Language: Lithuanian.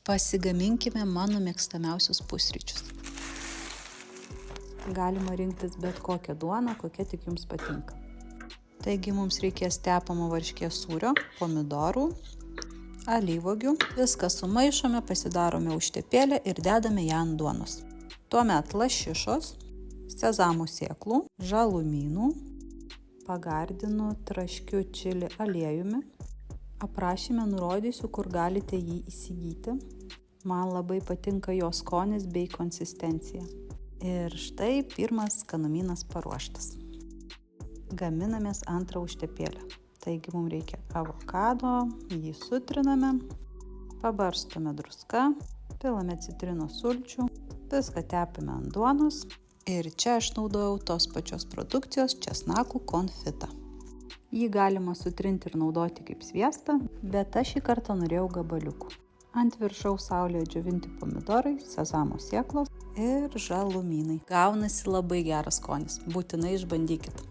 Pasigaminkime mano mėgstamiausius pusryčius. Galima rinktis bet kokią duoną, kokia tik jums patinka. Taigi mums reikės tepamo varškės sūrio, pomidorų, alyvuogių. Viską sumaišome, pasidarome užtepėlę ir dedame ją ant duonos. Tuomet lašišos, sezamų sėklų, žalumynų, pagardinu traškiu čili aliejumi. Aprašyme nurodysiu, kur galite jį įsigyti. Man labai patinka jo skonis bei konsistencija. Ir štai pirmas skanumynas paruoštas. Gaminamės antrą užtepėlę. Taigi mums reikia avokado, jį sutriname, pabarstome druska, pilame citrinos sulčių, viską tepame ant duonos. Ir čia aš naudojau tos pačios produkcijos česnakų konfitą. Jį galima sutrinti ir naudoti kaip sviestą, bet aš šį kartą norėjau gabaliukų. Ant viršaus saulėje džiovinti pomidorai, sezamo sėklos ir žalumynai. Gaunasi labai geras skonis, būtinai išbandykit.